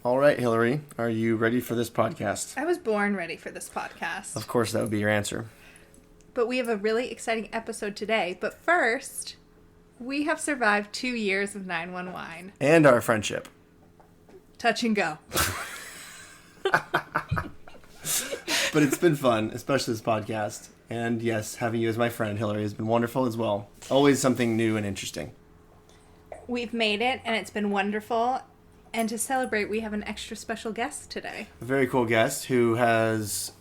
All right, Hillary, are you ready for this podcast? I was born ready for this podcast. Of course, that would be your answer. But we have a really exciting episode today. But first, we have survived 2 years of 9-1 wine. And our friendship. Touch and go. But it's been fun, especially this podcast. And yes, having you as my friend, Hillary, has been wonderful as well. Always something new and interesting. We've made it, and it's been wonderful. And to celebrate, we have an extra special guest today. A very cool guest who has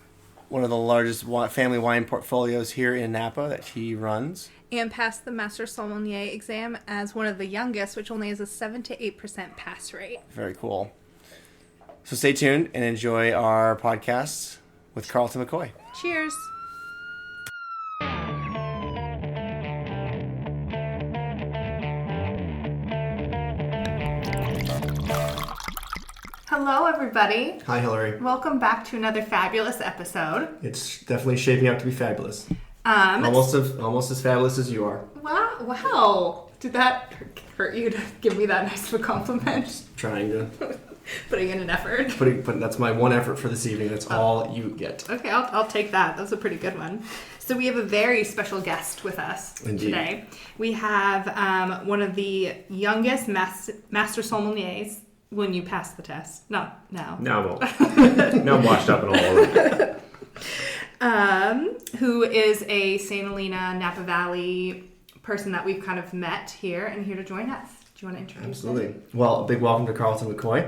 one of the largest family wine portfolios here in Napa that he runs. And passed the Master Sommelier exam as one of the youngest, which only has a 7 to 8% pass rate. Very cool. So stay tuned and enjoy our podcast with Carlton McCoy. Cheers. Hello, everybody. Hi, Hillary. Welcome back to another fabulous episode. It's definitely shaping up to be fabulous. Almost as fabulous as you are. Wow. Did that hurt you to give me that nice of a compliment? Trying to. Putting in an effort. That's my one effort for this evening. That's all you get. Okay, I'll take that. That was a pretty good one. So we have a very special guest with us today. We have one of the youngest master sommeliers when you pass the test. Not now. No, I won't. No, I'm washed up and all over. Who is a St. Helena, Napa Valley person that we've kind of met here and here to join us. Do you want to introduce him? Absolutely. Well, a big welcome to Carlton McCoy.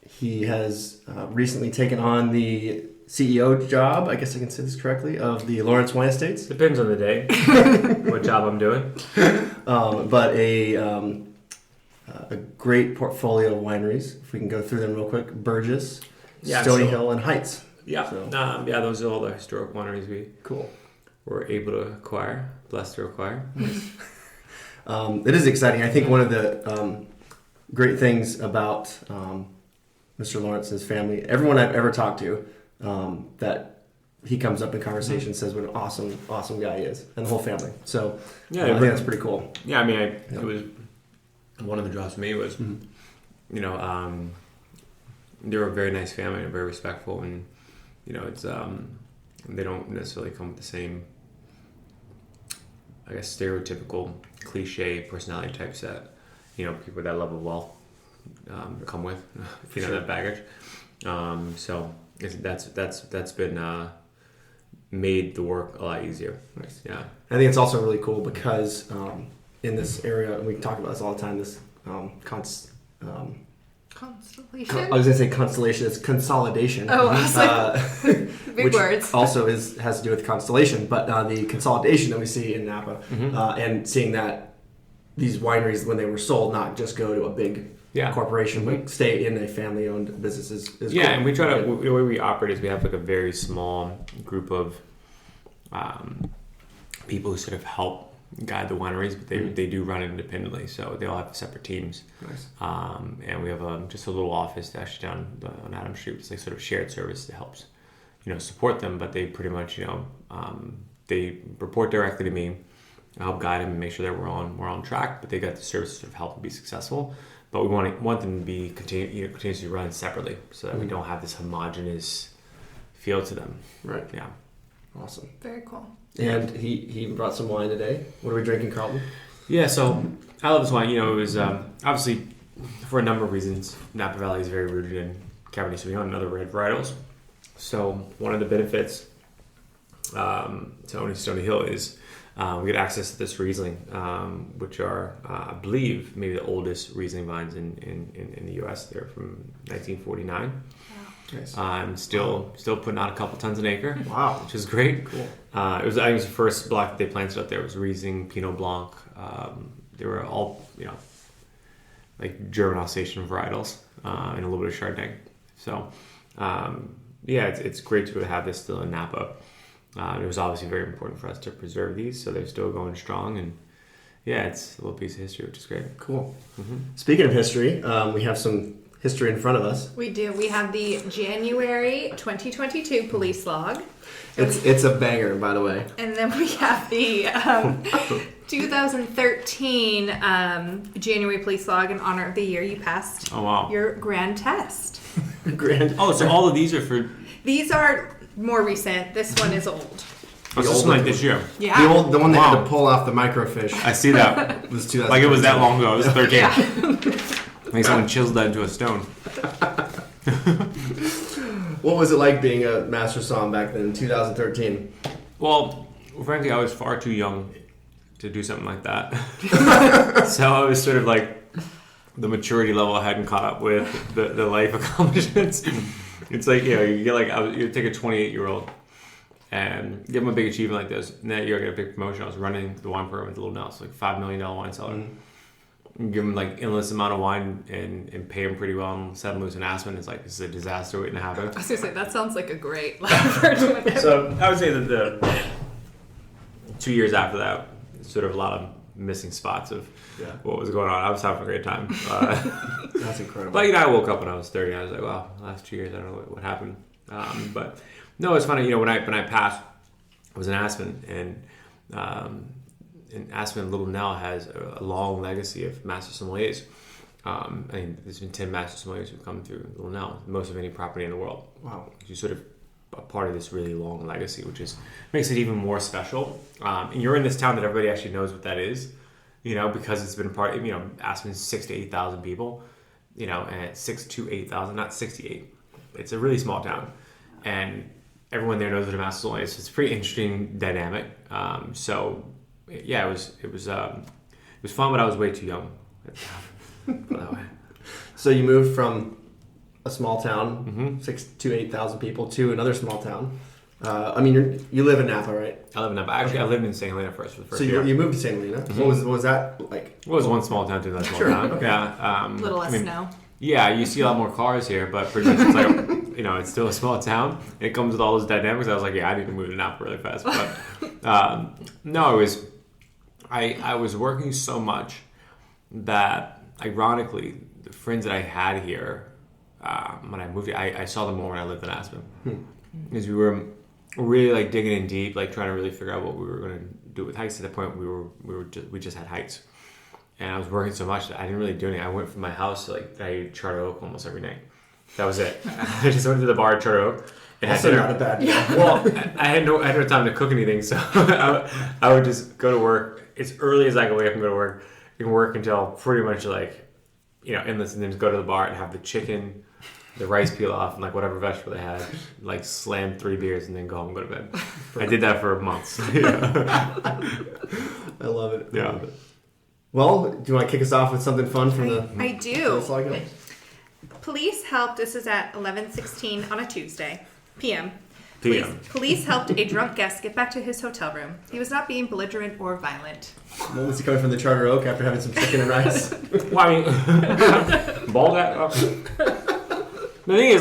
He has recently taken on the CEO job, I guess I can say this correctly, of the Lawrence Wine Estates. Depends on the day, what job I'm doing. But a great portfolio of wineries. If we can go through them real quick. Burgess, Stony Hill, and Heitz. Yeah, those are all the historic wineries we were able to acquire, blessed to acquire. It is exciting. I think one of the great things about Mr. Lawrence and his family, everyone I've ever talked to, that he comes up in conversation says what an awesome guy he is, and the whole family. So I think that's pretty cool. Yeah, I mean, it was one of the draws for me was, they were a very nice family and very respectful, and it's they don't necessarily come with the same, I guess, stereotypical cliche personality types that people with that level of wealth come with, if you know that baggage. So that's been made the work a lot easier. Nice. Yeah, I think it's also really cool because in this area, and we talk about this all the time, this Constellation? I was going to say constellation. It's consolidation. Oh, I was like, big which words. Also has to do with constellation, but the consolidation that we see in Napa, and seeing that these wineries, when they were sold, not just go to a big corporation, but stay in a family-owned business is cool. And we try to, the way we operate is we have like a very small group of people who sort of help guide the wineries, but they do run it independently, so they all have separate teams. Nice. And we have just a little office actually down on Adams Street. It's like sort of shared service that helps support them, but they pretty much they report directly to me. I help guide them and make sure that we're on track, but they got the service to sort of help them be successful. But we want them to be continuously run separately, so that we don't have this homogenous feel to them. Right. Yeah. Awesome. Very cool. And he brought some wine today. What are we drinking, Carlton? Yeah, so I love this wine. It was obviously for a number of reasons. Napa Valley is very rooted in Cabernet Sauvignon and other red varietals. So one of the benefits to owning Stony Hill is we get access to this riesling, which are I believe maybe the oldest riesling vines in the U.S. They're from 1949. Nice. I'm still putting out a couple tons an acre. Wow, which is great. Cool. I think it was the first block that they planted out there. It was Riesling, Pinot Blanc. They were all like German Alsatian varietals and a little bit of Chardonnay. So it's great to have this still in Napa. It was obviously very important for us to preserve these, so they're still going strong. And it's a little piece of history, which is great. Cool. Mm-hmm. Speaking of history, we have some history in front of us. We do. We have the January 2022 police log. It's a banger, by the way. And then we have the 2013 January police log in honor of the year you passed your grand test. Oh, so all of these are for... These are more recent. This one is old. Oh, this one like this year? Yeah. The one they had to pull off the microfiche. I see that. Was 2013. Like it was that long ago. It was 13. Yeah. Like someone chiseled that into a stone. What was it like being a Master Somm back then in 2013? Well, frankly, I was far too young to do something like that. So I was sort of like the maturity level I hadn't caught up with the life accomplishments. It's like, you get like, you take a 28-year-old and give him a big achievement like this, and then you're going to get a big promotion. I was running the wine program at Little Nell. It's like $5 million wine cellar. Mm-hmm. Give him like endless amount of wine and pay him pretty well and set him loose in Aspen. It's like, this is a disaster waiting to happen. I was going to say, that sounds like a great life for doing it. So I would say that the 2 years after that, sort of a lot of missing spots of what was going on. I was having a great time. That's incredible. But I woke up when I was 30 and I was like, wow, the last 2 years, I don't know what happened. But no, it's funny. When I passed, I was in Aspen, and Aspen, Little Nell has a long legacy of Master Sommeliers. I mean, there's been 10 Master Sommeliers who've come through Little Nell, most of any property in the world. Wow. You're sort of a part of this really long legacy, which makes it even more special. And you're in this town that everybody actually knows what that is, because it's been part. Aspen's 6,000 to 8,000 people, and 6,000 to 8,000, not 68. It's a really small town, and everyone there knows what a Master Sommelier is. It's a pretty interesting dynamic. So yeah, it was fun, but I was way too young. That way. So you moved from a small town, 6,000 to 8,000 people, to another small town. You live in Napa, right? I live in Napa. Actually, I lived in St. Helena first for the first year. So you moved to St. Helena. Mm-hmm. What was that like? It was one small town to another small town. Okay. Yeah. Little less snow. Yeah, you see a lot more cars here, but pretty much it's like, it's still a small town. It comes with all those dynamics. I was like, I need to move to Napa really fast. But no, I was working so much that, ironically, the friends that I had here, when I moved here, I saw them more when I lived in Aspen. Because we were really like digging in deep, like trying to really figure out what we were going to do with Heitz. At that point, we just had Heitz. And I was working so much that I didn't really do anything. I went from my house to I Charter Oak almost every night. That was it. I just went to the bar at Charter Oak. And also not a bad deal. Well, I had no time to cook anything, so I would just go to work as early as I could wake up and go to work. You can work until pretty much endless, and then just go to the bar and have the chicken, the rice peel off, and whatever vegetable they had, slam 3 beers and then go home and go to bed. I did that for months. I love it. Yeah. I love it. Well, do you want to kick us off with something fun from the... I do. The Police helped, this is at 11:16 on a Tuesday, p.m. PM. Police helped a drunk guest get back to his hotel room. He was not being belligerent or violent. When was he coming from the Charter Oak after having some chicken and rice? Well, I mean, ball that up. The thing is,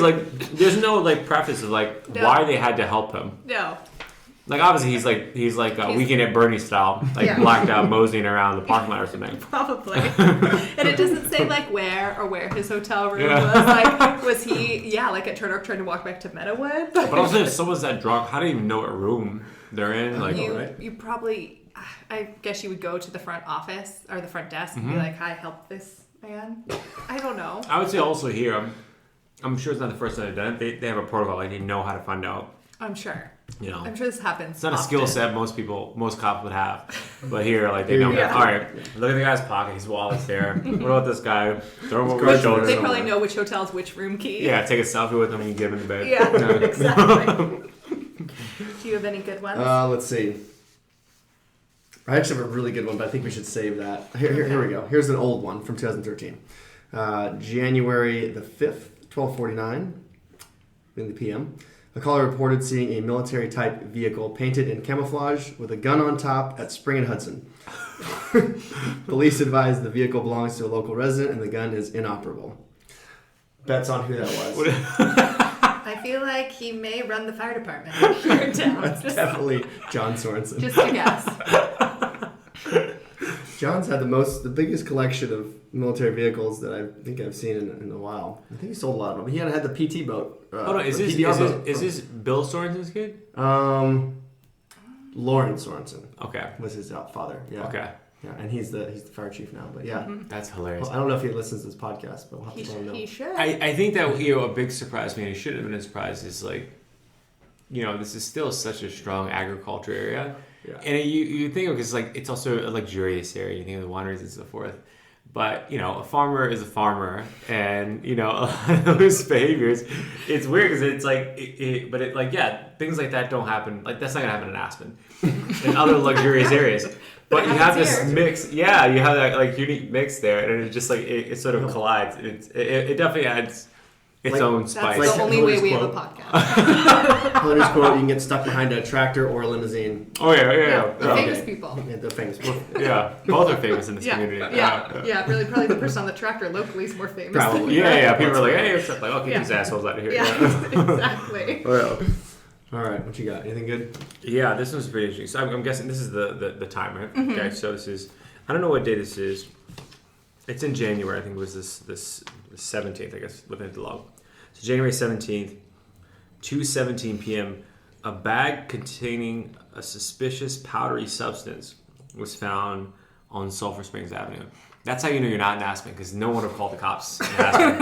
there's no preface of why they had to help him. No. Obviously he's Weekend at Bernie style, blacked out moseying around the parking lot or something. Probably. And it doesn't say where his hotel room was. Was he at Charter Oak trying to walk back to Meadowood? But also, if someone's that drunk, how do you even know what room they're in? You probably, I guess you would go to the front office or the front desk and be like, "Hi, help this man." I don't know. I would say also here, I'm sure it's not the first time they've done it. They have a protocol. They know how to find out. I'm sure. I'm sure this happens. It's not often. a skill set most cops would have. But here, they know. Yeah. All right, look at the guy's pocket. His wallet's there. What about this guy? Throw him over his shoulder. They probably know which hotel's which room key. Yeah, take a selfie with him and you get him in the bed. Yeah, exactly. Do you have any good ones? Let's see. I actually have a really good one, but I think we should save that. Here we go. Here's an old one from 2013. January the 5th, 12:49 in the PM. A caller reported seeing a military-type vehicle painted in camouflage with a gun on top at Spring and Hudson. Police advised the vehicle belongs to a local resident and the gun is inoperable. Bets on who that was. I feel like he may run the fire department here in town. That's definitely John Sorensen. Just a guess. John's had the biggest collection of military vehicles that I think I've seen in a while. I think he sold a lot of them. He had the PT boat. Hold on, is this Bill Sorensen's kid? Lauren Sorensen. Okay. Was his father. Yeah. Okay. Yeah, and he's the fire chief now. But yeah, that's hilarious. Well, I don't know if he listens to this podcast, but we'll have to let him know. He should. I think that a big surprise, man, he should have been a surprise, is like, this is still such a strong agriculture area. Yeah. And you think of, because like it's also a luxurious area. You think of the wineries and so forth. But a farmer is a farmer, and a lot of those behaviors, it's weird because it's like, things like that don't happen. Like that's not gonna happen in Aspen, in other luxurious areas. But you have this mix, you have that like unique mix there, and it just like it sort of collides. It definitely adds its own spice. That's the only way we have a podcast. Hillary's quote: "You can get stuck behind a tractor or a limousine." Oh yeah. Famous people. Yeah, the famous people. Yeah, both are famous in this community. Yeah. Really, probably the person on the tractor locally is more famous. Probably. Yeah. People are like, hey, it's like, okay, these assholes out of here. Yeah, exactly. Well. All right, what you got? Anything good? Yeah, this one's pretty interesting. So I'm guessing this is the time, right? Mm-hmm. Okay, so this is, I don't know what day this is. It's in January. I think it was this 17th, I guess, looking at the log. So January 17th, 2:17 p.m., a bag containing a suspicious powdery substance was found on Sulphur Springs Avenue. That's how you know you're not in Aspen, because no one would have called the cops in Aspen.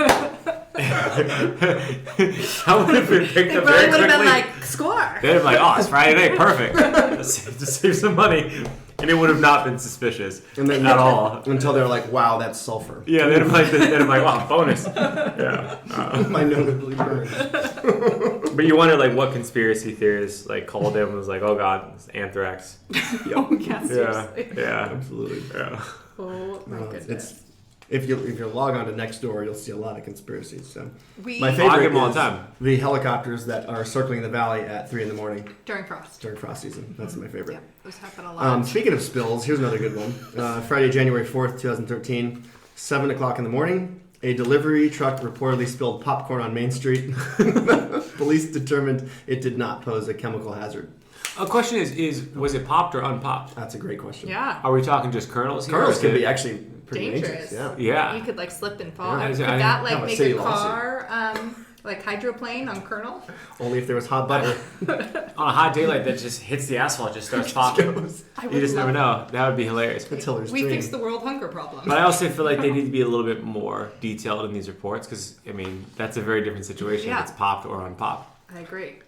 That would have been picked up very quickly. It would have been like, score. They'd have been like, oh, it's Friday night, perfect. To save some money. And it would have not been suspicious at all. Until they're like, wow, that's sulfur. Yeah, they'd have like, wow, bonus. Yeah. My nose really burns. But you wonder, like, what conspiracy theorists, like, called him and was like, oh, God, it's anthrax. Oh, yeah, seriously. Yeah. Absolutely. Yeah. Oh, my goodness. If you log on to Nextdoor, you'll see a lot of conspiracies. So my favorite is all the time. The helicopters that are circling the valley at 3 a.m. during frost season. That's my favorite. Yeah, those happen a lot. Speaking of spills, here's another good one. Friday, January 4th, 2013, 7 o'clock in the morning. A delivery truck reportedly spilled popcorn on Main Street. Police determined it did not pose a chemical hazard. A question is was it popped or unpopped? That's a great question. Yeah. Are we talking just kernels here? Kernels can be actually pretty dangerous. Yeah. You could like slip and fall. Yeah. Could that like make a car like hydroplane on kernel? Only if there was hot butter. On a hot day like that, just hits the asphalt, just starts popping. You just never know. That would be hilarious. We fixed the world hunger problem. But I also feel like they need to be a little bit more detailed in these reports, because I mean that's a very different situation if it's popped or unpopped. I agree.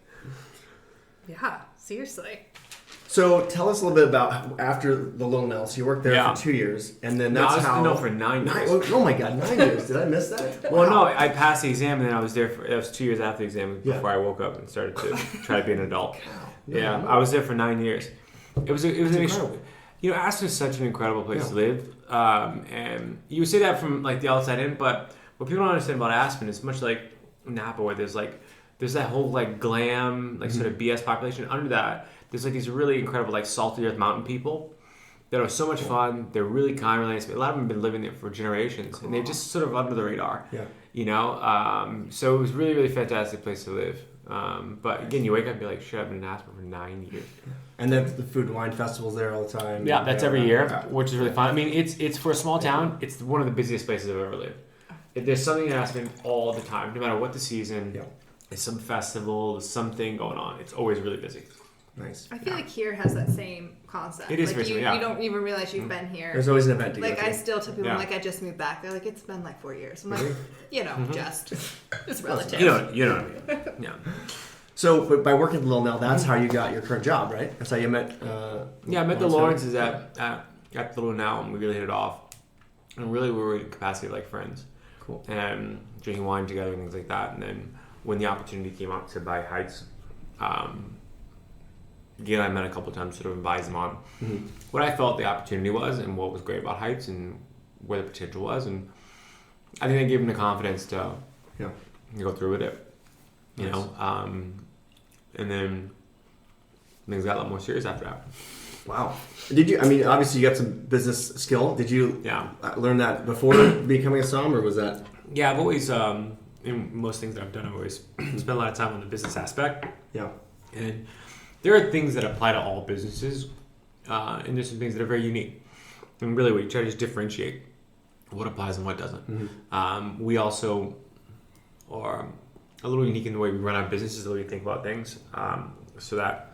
Yeah, seriously. So tell us a little bit about after the Little Nell. So you worked there for 2 years, and then that's how. No, for 9 years. Oh my God, 9 years! Did I miss that? Well, no, I passed the exam, and then I was there for. That was 2 years after the exam before I woke up and started to try to be an adult. Yeah, I was there for 9 years. It was incredible. Aspen is such an incredible place to live, and you would say that from like the outside in, but what people don't understand about Aspen is much like Napa, where there's that whole like glam, like sort of BS population. Under that, there's like these really incredible like salty earth mountain people that are so much fun. They're really kind, really nice. A lot of them have been living there for generations, and they're just sort of under the radar. Yeah. So it was really, really fantastic place to live. But again, you wake up and be like, shit, I've been in Aspen for 9 years. And then the food and wine festivals there all the time. Yeah, that's every year, which is really fun. I mean, it's for a small town, it's one of the busiest places I've ever lived. There's something in Aspen all the time, no matter what the season. Yeah. There's some festival, there's something going on. It's always really busy. Nice. I feel like here has that same concept. It is like you don't even realize you've been here. There's always an event to Like I still tell people, I just moved back. They're like, it's been like 4 years. I'm like, it's relative. You know what I mean. Yeah. So, but by working at Little Nell, that's how you got your current job, right? That's how you met. I met the Lawrences at Little Nell, and we really hit it off. And really, we were in capacity like friends. Cool. And drinking wine together and things like that. And then when the opportunity came up to buy Heitz, Gail and I met a couple of times, sort of advised them on what I felt the opportunity was and what was great about Heitz and where the potential was. And I think I gave them the confidence to go through with it. You know, and then things got a lot more serious after that. Wow. Did you, I mean, obviously you got some business skill. Did you learn that before becoming a somm, or was that? Yeah, I've always, in most things that I've done, I've always spent a lot of time on the business aspect. Yeah. And there are things that apply to all businesses, and there's some things that are very unique. And really what you try to just differentiate what applies and what doesn't. We also are a little unique in the way we run our businesses, the way we think about things, so that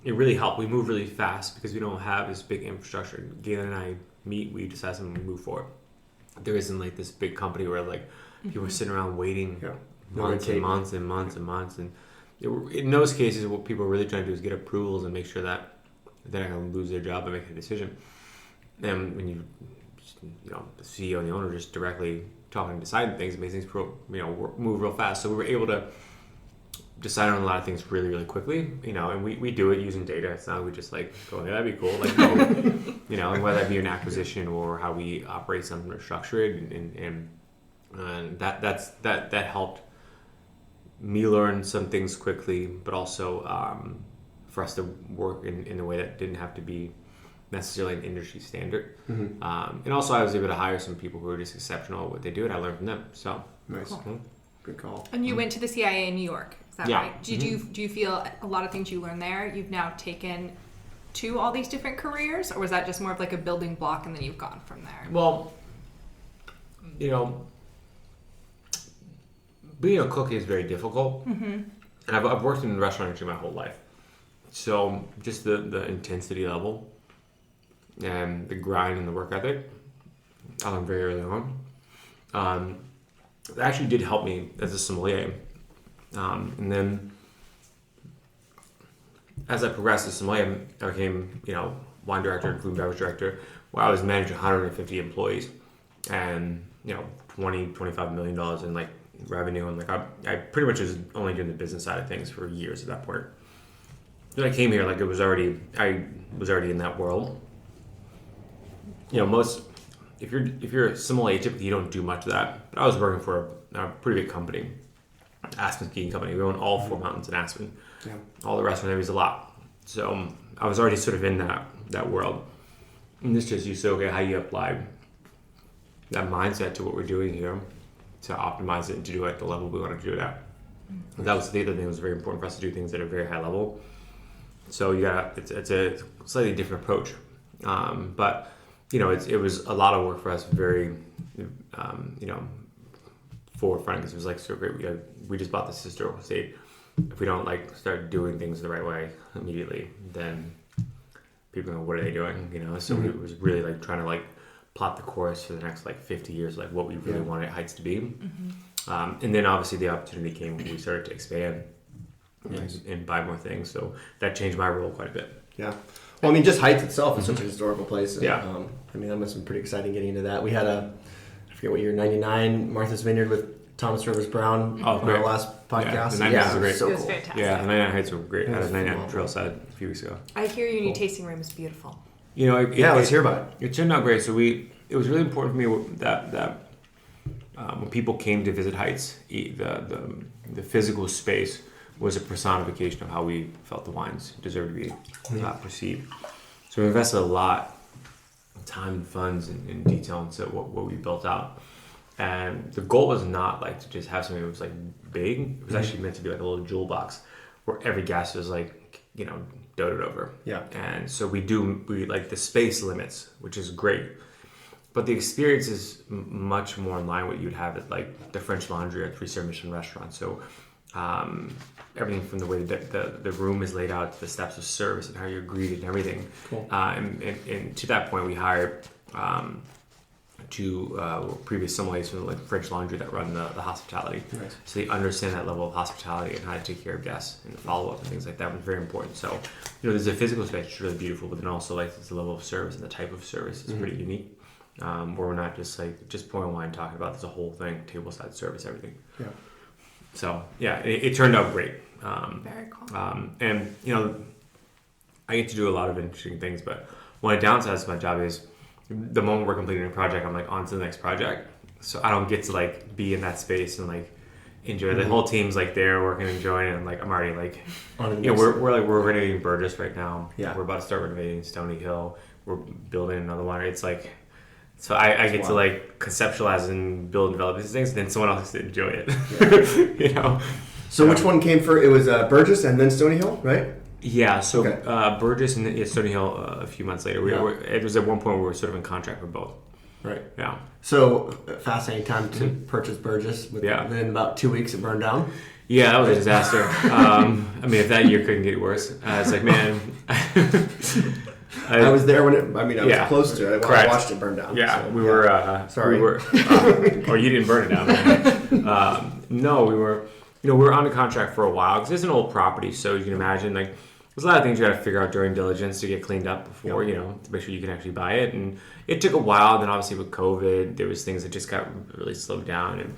it really helped. We move really fast because we don't have this big infrastructure. Galen and I meet, we decide something, we move forward. There isn't like this big company where like people are sitting around waiting months and months and months and months. And in those cases, what people are really trying to do is get approvals and make sure that they're not going to lose their job and make a decision. And when you know, the CEO and the owner just directly talking and deciding things, it makes things move real fast. So we were able to decide on a lot of things really, really quickly, and we do it using data. It's not we just like go, yeah, that'd be cool, like, no, and whether that be an acquisition or how we operate something or structure it, and that helped me learn some things quickly, but also for us to work in a way that didn't have to be necessarily an industry standard. And also I was able to hire some people who were just exceptional at what they do, and I learned from them. So nice. Cool. Good call. And you went to the CIA in New York, is that right? Do you feel a lot of things you learned there you've now taken to all these different careers, or was that just more of like a building block and then you've gone from there? Well, being a cook is very difficult, and I've worked in the restaurant industry my whole life, so just the intensity level and the grind and the work ethic I learned very early on. It actually did help me as a sommelier, and then as I progressed as a sommelier, I became wine director and food and beverage director, where I was managing 150 employees and $20-25 million in like revenue, and like I pretty much was only doing the business side of things for years at that point. When I came here, like I was already in that world. If you're a sommelier, typically you don't do much of that. But I was working for a pretty big company, Aspen skiing company. We own all 4 mountains in Aspen. Yeah. All the restaurant areas a lot. So I was already sort of in that world. And this just you say, okay, how do you apply that mindset to what we're doing here to optimize it and to do it at the level we want to do it at. And that was the other thing that was very important for us to do things at a very high level. So it's a slightly different approach. But it was a lot of work for us, very, forefront, because it was like so great. We just bought this historical estate. If we don't like start doing things the right way immediately, then people go, what are they doing? So it was really like trying to like plot the course for the next like 50 years, like what we really wanted Heitz to be. And then obviously the opportunity came when we started to expand and buy more things. So that changed my role quite a bit. Yeah. Well, I mean, just Heitz itself is such a historical place. And, that must have been pretty exciting getting into that. We had I forget what year, 99, Martha's Vineyard with Thomas Rivers Brown on our last podcast. Yeah, the 99 was great. So it was fantastic. Yeah, the 99 Heitz were great. I was 99 Trailside a few weeks ago. I hear your new tasting room is beautiful. Let's hear about it. It turned out great. So it was really important for me that when people came to visit Heitz, the physical space was a personification of how we felt the wines deserved to be perceived. So we invested a lot of time and funds and detail into what we built out. And the goal was not like to just have something that was like big. It was actually meant to be like a little jewel box where every guest was like, doted over. Yeah. And so we like the space limits, which is great. But the experience is much more in line with what you'd have at like the French Laundry or 3-star Michelin restaurant. So everything from the way that the room is laid out to the steps of service and how you're greeted and everything. Cool. And to that point, we hired two previous sommeliers from the French Laundry that run the hospitality. Nice. So they understand that level of hospitality and how to take care of guests and follow up and things like that was very important. So, there's a physical space that's really beautiful, but then also like the level of service and the type of service is pretty unique. Where we're not just pouring wine talking about there's a whole thing, tableside service, everything. Yeah. So it turned out great. Very cool. And I get to do a lot of interesting things, but one of the downsides of my job is the moment we're completing a project, I'm like on to the next project. So I don't get to like be in that space and like enjoy. The whole team's like there working, enjoying it. And like I'm already like, we're renovating Burgess right now. Yeah. We're about to start renovating Stony Hill. We're building another one. It's like. So I get to like conceptualize and build and develop these things, and then someone else has to enjoy it. Yeah. So which one came first? It was Burgess and then Stony Hill, right? Yeah, so Okay. Burgess and Stony Hill a few months later. It was at one point we were sort of in contract for both. Right. Yeah. So fascinating time to purchase Burgess. Within about 2 weeks, it burned down. Yeah, that was a disaster. I mean, if that year couldn't get worse, it's like, man. I was there when it. I mean, I was close to it. I watched it burn down. Yeah, so, we were. Sorry. We were. Or you didn't burn it down. No, we were. We were under contract for a while because it's an old property, so you can imagine like there's a lot of things you got to figure out during diligence to get cleaned up before to make sure you can actually buy it. And it took a while. Then obviously with COVID, there was things that just got really slowed down. And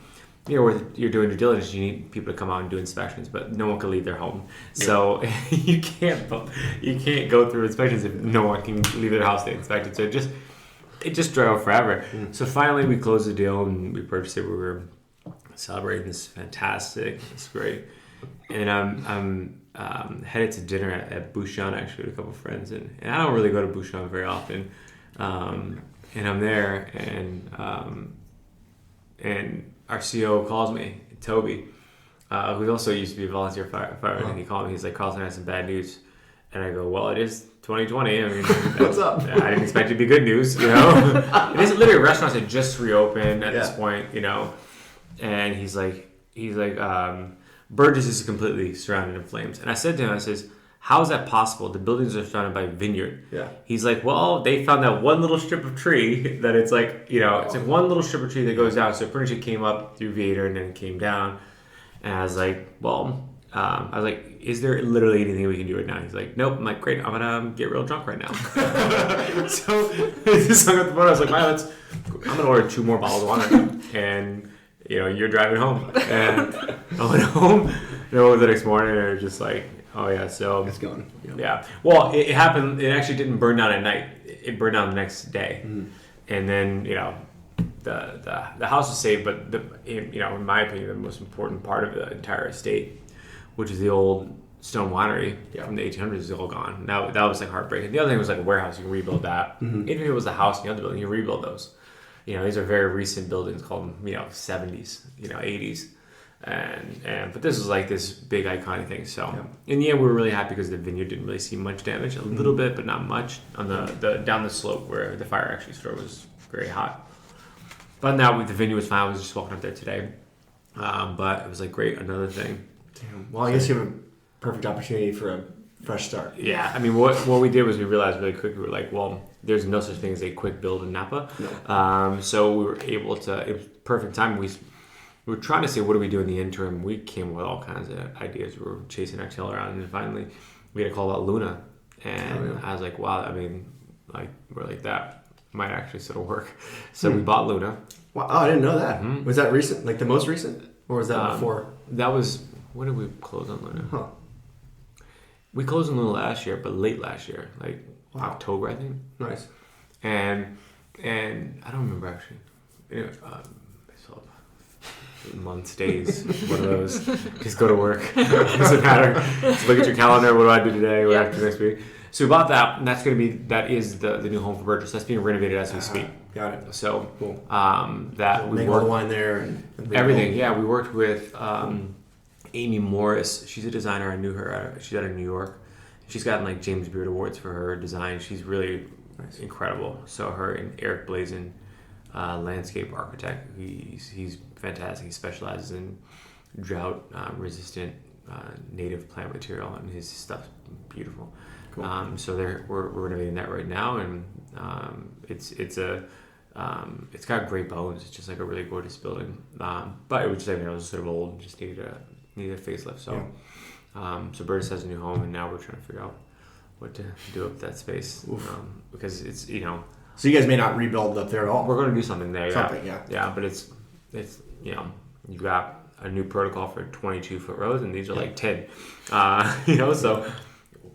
with you're doing due diligence, you need people to come out and do inspections, but no one can leave their home, so you can't go through inspections if no one can leave their house to inspect it. So it just drove out forever. So finally, we closed the deal and we purchased it. We were celebrating. This is fantastic. It's great. And I'm headed to dinner at Bouchon actually with a couple of friends, and I don't really go to Bouchon very often. And I'm there, and our CO calls me, Toby, who also used to be a volunteer fireman, and he called me. He's like, "Carlton, I have some bad news," and I go, "Well, it is 2020. I mean, what's up? I didn't expect it to be good news, It is literally restaurants that just reopened at this point, And he's like, Burgess is completely surrounded in flames. And I said to him, I says, how is that possible? The buildings are surrounded by a vineyard. Yeah. He's like, well, they found that one little strip of tree that it's like, it's like one little strip of tree that goes down. So it pretty much came up through Vader and then it came down. And I was like, well, is there literally anything we can do right now? He's like, nope. I'm like, great. I'm going to get real drunk right now. So I just hung up the phone. I was like, wow, I'm going to order 2 more bottles of water. And you're driving home. And I went home. The next morning, and it was just like, oh yeah, so it's gone. Yeah. Well, it happened. It actually didn't burn down at night. It burned down the next day, and then the house was saved. But in my opinion, the most important part of the entire estate, which is the old stone winery from the 1800s, is all gone. That was like heartbreaking. The other thing was like a warehouse. You can rebuild that. Even if it was a house in the other building, you rebuild those. These are very recent buildings called 70s, 80s. But this was like this big iconic thing. So in the end, we were really happy because the vineyard didn't really see much damage, a little bit, but not much on the down the slope where the fire actually started was very hot. But now the vineyard was fine. I was just walking up there today, but it was like great, another thing. Damn. Well, I guess you have a perfect opportunity for a fresh start. Yeah, I mean, what we did was we realized really quick. We were like, well, there's no such thing as a quick build in Napa. No. So we were able to. It was perfect time. We were trying to say, what do we do in the interim? We came with all kinds of ideas. We were chasing our tail around, and then finally we had a call about Luna, and I was like, wow, I mean, like we're like that might actually sort of work. So we bought Luna. Wow, I didn't know that. Was that recent? Like the most recent, or was that before? That was when did we close on Luna? Huh. We closed on Luna last year, but late last year, like October, I think. Nice. And I don't remember actually. Months, days, one of those. Just go to work. Doesn't matter. Just look at your calendar. What do I do today? What do I have to do next week? So we bought that, and that is the new home for Burgess. That's being renovated as we speak. Got it. So cool. That we make all the wine there and everything. Yeah, we worked with Amy Morris. She's a designer. I knew her. She's out of New York. She's gotten like James Beard Awards for her design. She's really incredible. So her and Eric Blazin, landscape architect. He's fantastic. He specializes in drought resistant native plant material, and his stuff's beautiful. Cool. So we're renovating that right now, and it's got great bones. It's just like a really gorgeous building. But it was just, it was sort of old, just needed a facelift. So so Burgess has a new home, and now we're trying to figure out what to do with that space, because it's So you guys may not rebuild up there at all. We're going to do something there. Yeah. But it's you've got a new protocol for 22-foot rows, and these are like 10. So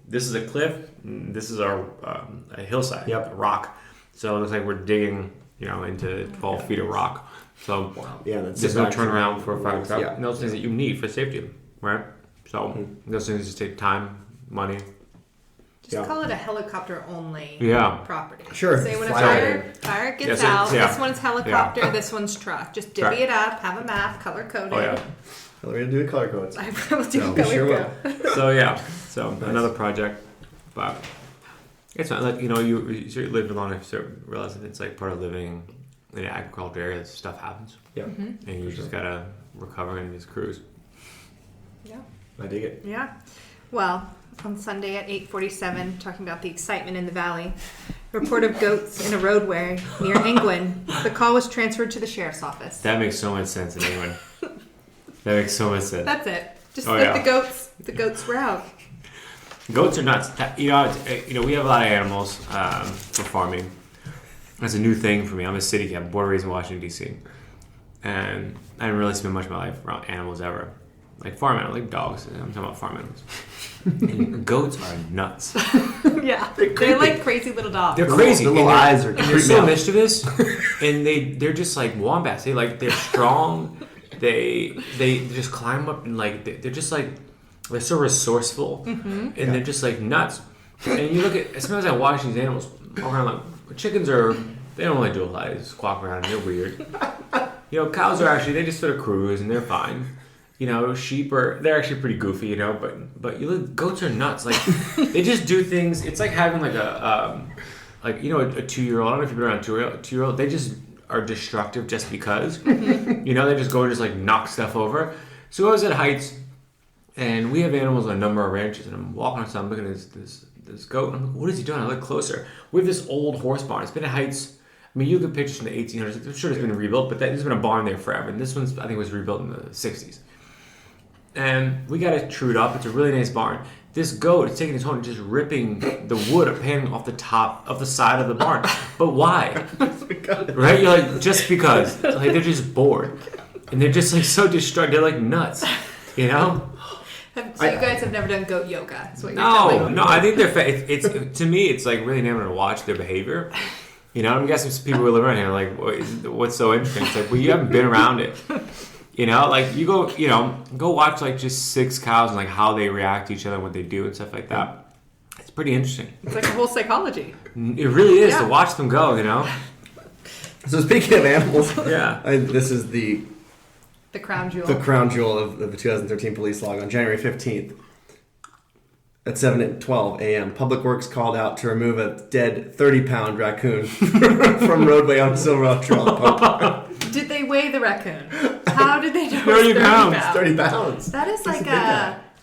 this is a cliff. This is a hillside, a rock. So it looks like we're digging, into 12 feet of rock. So there's no turnaround for a fire truck. And those things that you need for safety, right? So those things just take time, money. Just call it a helicopter-only property. Sure. Say when a fire gets out, this one's helicopter, this one's truck. Just divvy it up, have a map, color-coded. Oh, yeah. We're going to do color codes. I will do No, color we sure code. So Nice. another project, but it's not like, you sort of live long enough to realize that it's like part of living in an agricultural area. That stuff happens, Yeah. Mm-hmm. and you just gotta recover and just cruise. Yeah. I dig it. Yeah. Well, on Sunday at 8:47, talking about the excitement in the valley, report of goats in a roadway near England. The call was transferred to the sheriff's office. That makes so much sense in England. That makes so much sense. That's it. Just Oh, like yeah. the goats were out. Goats are nuts. We have a lot of animals for farming. That's a new thing for me. I'm a city cat, born and raised in Washington, D.C. And I didn't really spend much of my life around animals ever. Like farm animals, like dogs. I'm talking about farm animals. And goats are nuts. Yeah. They're like crazy little dogs. They're crazy. The little eyes are and they're creepy so out. mischievous. And they're just like wombats. They're strong. They just climb up and they're just like they're so resourceful. Mm-hmm. And they're just like nuts. And you look at sometimes I watch these animals walk around like chickens they don't really do a lot. They just walk around and they're weird. Cows they just sort of cruise and there fine. Sheep they're actually pretty goofy, but you look, goats are nuts. Like they just do things. It's like having like a 2-year-old. I don't know if you've been around a 2-year-old. They just are destructive just because. They just go and just like knock stuff over. So I was at Heitz, and we have animals on a number of ranches, and I'm walking outside, I'm looking at this goat, and I'm like, what is he doing? I look closer. We have this old horse barn. It's been at Heitz. I mean, you look at pictures from the 1800s. I'm sure it's been rebuilt, but there's been a barn there forever. And this one's, I think, was rebuilt in the 60s. And we got it trued up. It's a really nice barn. This goat is taking his horn and just ripping the wood or panning off the top of the side of the barn. But why? Right? You're like, just because. Like, they're just bored. And they're just like so destructive. They're like nuts. So you guys have never done goat yoga? That's what you're telling me. No. I think they're. It's to me, it's like really never to watch their behavior. I'm guessing some people who live around here are like, what's so interesting? It's like, well, you haven't been around it. Like you go watch like just 6 cows and like how they react to each other, what they do and stuff like that. It's pretty interesting. It's like a whole psychology. It really is to watch them go. So speaking of animals, this is the crown jewel. The crown jewel of the 2013 police log on January 15th. At 7:12 a.m., Public Works called out to remove a dead 30-pound raccoon from roadway on Silver Trail. Did they weigh the raccoon? How did they know 30 pounds. 30 pounds. That is like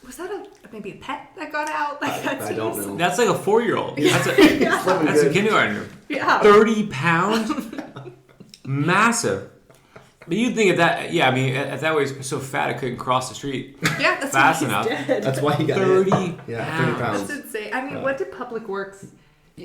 was that maybe a pet that got out? Like I don't know. That's like a 4-year-old. Yeah. That's a kindergartner. Yeah. 30 pounds? Massive. But you'd think at that way it's so fat it couldn't cross the street. Yeah, that's fast why he's enough. dead. That's why he got 30 hit. Yeah, 30 pounds. That's insane. I mean, what did Public Works?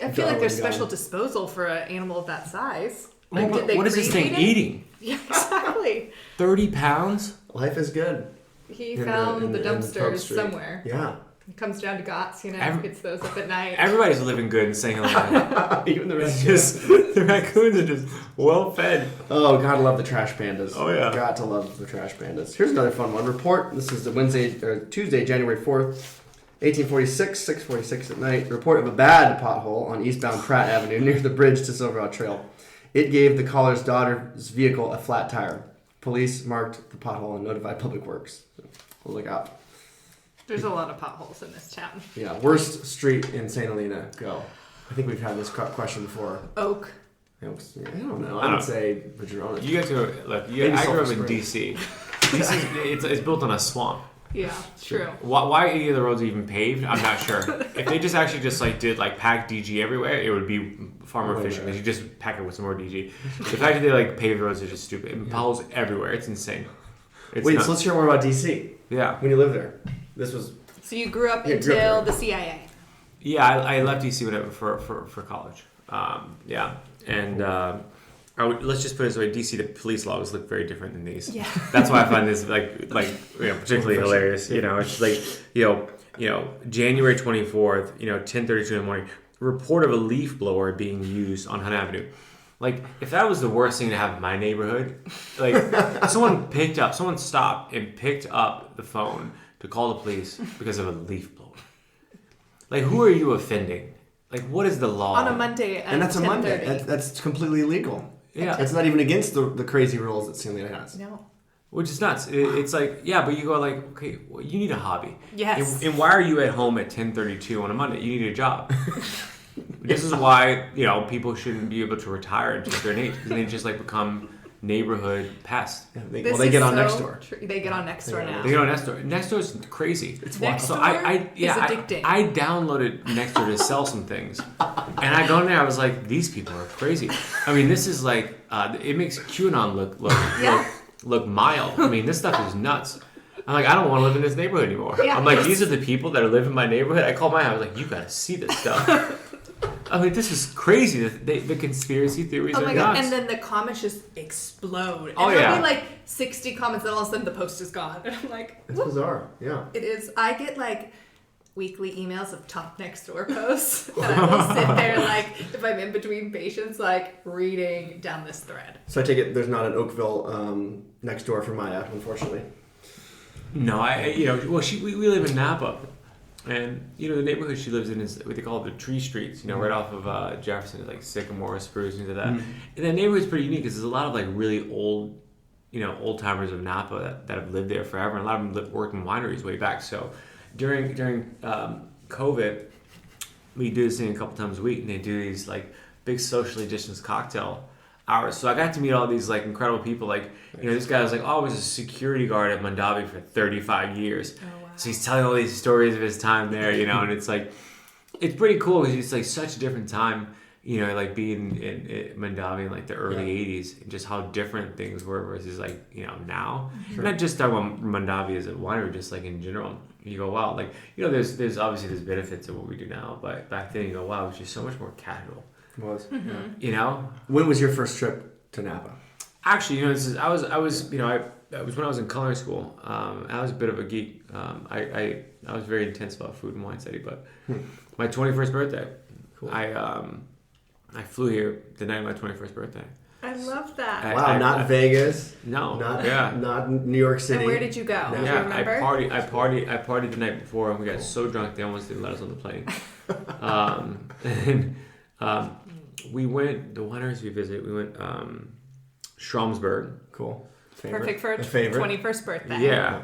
I feel like there's special disposal for an animal of that size. Like, did they what is this thing pre-feed it? eating? Yeah, exactly. 30 pounds? Life is good. He found the dumpsters somewhere. Yeah. It comes down to Gott's, gets those up at night. Everybody's living good and saying hello. Even the The raccoons are just well fed. Oh, gotta love the trash pandas. Oh, yeah. Got to love the trash pandas. Here's another fun one. Report. This is the Tuesday, January 4th, 1846, 6:46 at night. Report of a bad pothole on eastbound Pratt Avenue near the bridge to Silver Trail. It gave the caller's daughter's vehicle a flat tire. Police marked the pothole and notified Public Works. So we'll look out. There's a lot of potholes in this town. Yeah, worst street in St. Helena. Go. I think we've had this question before. Oak. I don't know. I would say Verona. You guys go, look, I grew up in D.C. It's built on a swamp. Yeah, true. Why any of the roads are even paved, I'm not sure. If they just actually did pack DG everywhere, it would be far more efficient. Because you just pack it with some more DG. The fact that they pave the roads is just stupid. And potholes everywhere. It's insane. So let's hear more about DC. Yeah. When you lived there. So you grew up until the CIA. Yeah, I left DC for college. And let's just put it this way: DC, the police laws look very different than these. Yeah. That's why I find this particularly hilarious. It's like January 24th, 10:32 in the morning. Report of a leaf blower being used on Hunt Avenue. Like, if that was the worst thing to have in my neighborhood, someone stopped and picked up the phone to call the police because of a leaf blower. Like, who are you offending? Like, what is the law? On a Monday at 10:30. And that's a Monday. That's completely illegal. Yeah. It's not even against the crazy rules that St. Helena has. No. Which is nuts. It's like, yeah, but you go like, okay, well, you need a hobby. Yes. And why are you at home at 10:32 on a Monday? You need a job. This is why, people shouldn't be able to retire at just their age, because they just like become neighborhood pests. Yeah, they get on Nextdoor. They get on Nextdoor now. They get on Nextdoor. Nextdoor is crazy. It's wild. So I addicting. I downloaded Nextdoor to sell some things, and I go in there. I was like, these people are crazy. I mean, this is like it makes QAnon look mild. I mean, this stuff is nuts. I'm like, I don't want to live in this neighborhood anymore. Yeah, I'm like, these are the people that are living in my neighborhood. I called my house. I was like, you gotta see this stuff. I mean, this is crazy. The conspiracy theories are nuts. And then the comments just explode. And Oh, yeah. there'll be like 60 comments, and all of a sudden the post is gone. And I'm like, It's bizarre. Yeah. it is. I get like weekly emails of top Nextdoor posts. And I will sit there, like, if I'm in between patients, like, reading down this thread. So I take it there's not an Oakville next door for Maya, unfortunately. No, we live in Napa. And, the neighborhood she lives in is what they call the tree streets, right off of Jefferson, like Sycamore, Spruce, things like that. Mm-hmm. And that neighborhood's pretty unique because there's a lot of like really old, old timers of Napa that have lived there forever. And a lot of them worked in wineries way back. So during COVID, we do this thing a couple times a week, and they do these like big socially distanced cocktail hours. So I got to meet all these like incredible people. Like, this guy was like, I was a security guard at Mondavi for 35 years. Oh, wow. So he's telling all these stories of his time there, and it's like, it's pretty cool because it's like such a different time, like being in Mondavi in like the early 80s, and just how different things were versus like, now. Sure. Not just talking about Mondavi as a winery, just like in general. You go, wow, like, there's obviously there's benefits of what we do now, but back then you go, wow, it was just so much more casual. It was. Mm-hmm. Yeah. When was your first trip to Napa? Actually, I was when I was in culinary school. I was a bit of a geek. I was very intense about food and wine study, but my 21st birthday, cool. I flew here the night of my 21st birthday. I love that. Wow, not Vegas. No, not New York City. And where did you go? No. Do you remember? I partied the night before, and we got so drunk they almost didn't let us on the plane. We went, the wineries we visited, we went Stromsburg. Cool. Perfect for a 21st birthday. Yeah.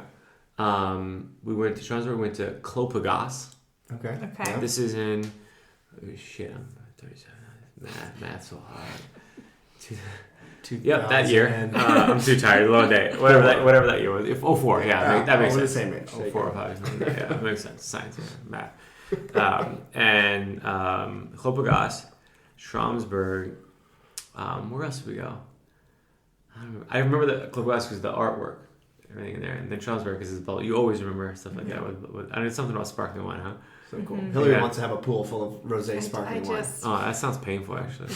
We went to Stromsburg, we went to Clopagas. Okay. Yeah. This is in, I'm 37. Math's so hard. Yep, that year. I'm too tired. Long day. Whatever that year was. 04, yeah. That makes sense. The same age. 04 or 5. Yeah, that makes sense. Science, math. And Clopagas, Stromsburg. Where else did we go? I remember the Clopagas because the artwork, everything in there, and then Stromsburg because it's bubble. You always remember stuff like that. And it's something about sparkling wine, huh? So cool. Mm-hmm. Hillary wants to have a pool full of rosé sparkling wine. Oh, that sounds painful, actually.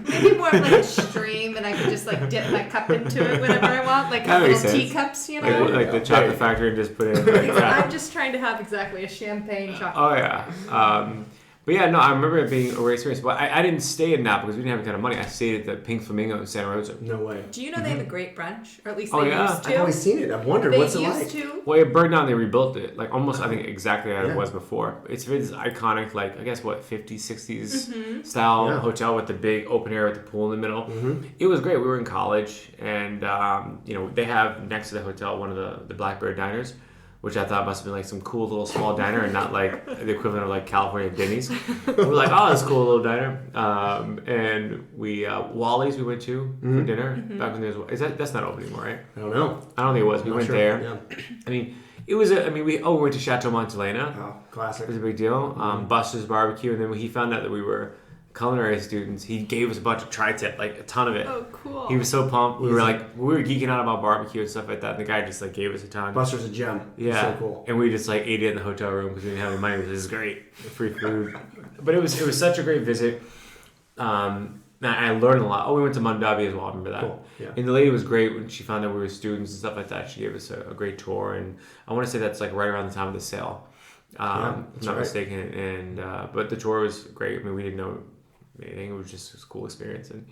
Maybe more of like a stream, and I could just like dip my cup into it whenever I want, like little teacups, Like the chocolate factory, and just put it in. I'm just trying to have exactly a champagne chocolate. Oh yeah. But yeah, no, I remember it being a great experience. But I didn't stay in Napa because we didn't have a ton of money. I stayed at the Pink Flamingo in Santa Rosa. No way. Do you know they have a great brunch? Or at least they used to? I've always seen it. I've wondered what's it like. Well, it burned down. They rebuilt it. Like almost, I think, exactly as it was before. It's this iconic, like, I guess, 50s, 60s style hotel with the big open air with the pool in the middle. Mm-hmm. It was great. We were in college. And, they have next to the hotel one of the Blackbird diners, which I thought must have been like some cool little small diner and not like the equivalent of like California Denny's. We were like, oh, that's a cool little diner. And we, Wally's we went to for dinner. Back when there was, that's not open anymore, right? I don't know. I don't think it was. We went there. Yeah. I mean, it was, we went to Chateau Montelena. Oh, classic. It was a big deal. Buster's Barbecue. And then when he found out that we were culinary students, he gave us a bunch of tri-tip, like a ton of it. Oh, cool. He was so pumped. We were geeking out about barbecue and stuff like that. And the guy just like gave us a ton. Buster's a gem. Yeah. So cool. And we just like ate it in the hotel room because we didn't have any money. This is great. Free food. But it was such a great visit. I learned a lot. Oh, we went to Mondavi as well. I remember that. Cool. Yeah. And the lady was great when she found out we were students and stuff like that. She gave us a great tour. And I want to say that's like right around the time of the sale. If I'm not mistaken. And but the tour was great. I mean, we didn't know anything. It was just a cool experience. And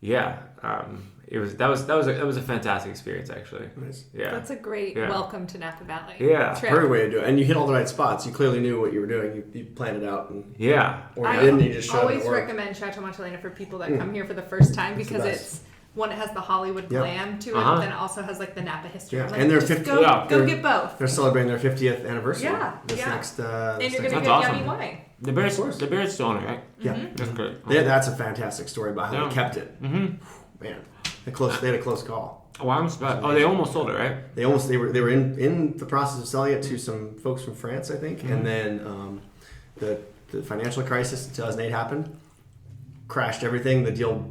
it was a fantastic experience actually. Nice. Yeah. That's a great welcome to Napa Valley. Yeah. Perfect way to do it. And you hit all the right spots. You clearly knew what you were doing. You planned it out. And, yeah. Or you didn't. You just showed always it worked. recommend Chateau Montelena for people that come here for the first time because it's one, it has the Hollywood glam to it, but then it also has like the Napa history. Yeah, Like, and they're go get both. They're celebrating their 50th anniversary. Yeah, Next. And you're gonna That's get awesome. yummy wine. The beer's still on it, right? Yeah, That's great. that's a fantastic story about how they kept it. Mm-hmm. Man, they had a close call. They almost sold it, right? They were in the process of selling it to some folks from France, I think, and then the financial crisis in 2008 happened, crashed everything. The deal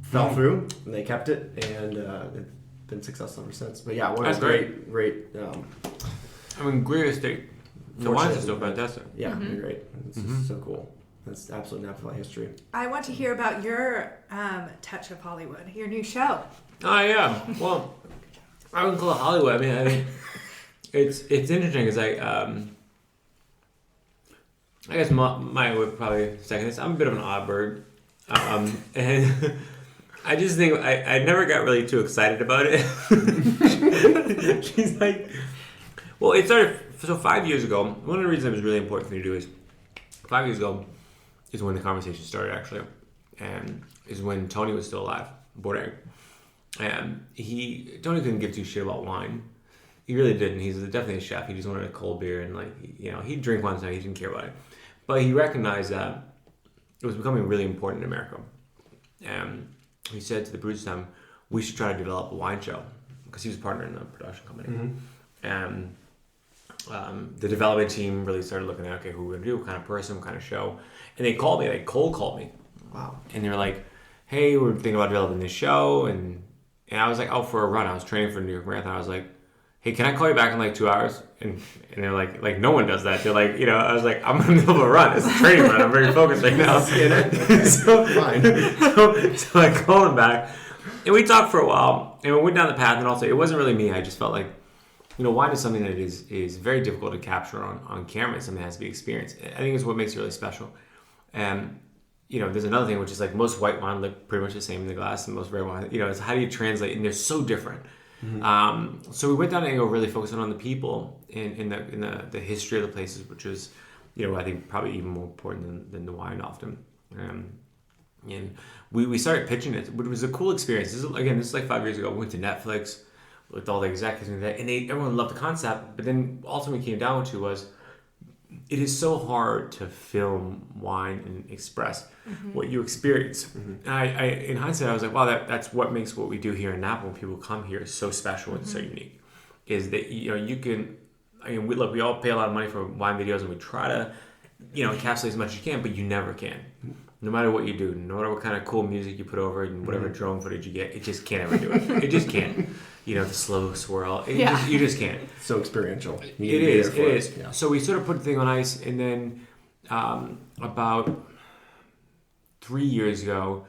fell through, and they kept it, and it's been successful ever since. But yeah, what a great. Great estate. The wines are still fantastic. Yeah, they're great. It's just so cool. That's absolute Napa Valley history. I want to hear about your touch of Hollywood, your new show. Oh yeah. Well, I wouldn't call it Hollywood. I mean, it's interesting because I guess my would probably second this. I'm a bit of an odd bird, and I just think I never got really too excited about it. She's like, well, it started. So 5 years ago, one of the reasons it was really important for me to do is 5 years ago is when the conversation started actually, and is when Tony was still alive, Bourdais. And Tony couldn't give two shit about wine. He really didn't. He's definitely a chef. He just wanted a cold beer and he'd drink once a night. He didn't care about it. But he recognized that it was becoming really important in America. And he said to the Brewers time, we should try to develop a wine show because he was a partner in the production company. And the development team really started looking at, okay, who we're going to do, what kind of person, what kind of show. And they called me, they cold called me. Wow. And they were like, hey, we're thinking about developing this show. And I was like out for a run. I was training for the New York Marathon. I was like, hey, can I call you back in like 2 hours? And they're like no one does that. They're like, I was like, I'm in the middle of a run. It's a training run. I'm very focused right now. So I called him back. And we talked for a while. And we went down the path. And also, it wasn't really me. I just felt like, wine is something that is very difficult to capture on camera. It's something that has to be experienced. I think it's what makes it really special. And there's another thing, which is like most white wine look pretty much the same in the glass, and most red wine, it's how do you translate, and they're so different. So we went down an angle really focusing on the people in the history of the places, which is, I think probably even more important than the wine often. And we started pitching it, but it was a cool experience. This is like 5 years ago. We went to Netflix with all the executives and that, and everyone loved the concept. But then ultimately came down to was, it is so hard to film wine and express what you experience. And I in hindsight, I was like, wow, that's what makes what we do here in Napa when people come here so special and so unique. Is that you can, we all pay a lot of money for wine videos, and we try to encapsulate as much as you can, but you never can. No matter what you do, no matter what kind of cool music you put over it and whatever drone footage you get, it just can't ever do it. It just can't. The slow swirl. You just can't. So experiential. It is. Yeah. So we sort of put the thing on ice, and then about 3 years ago,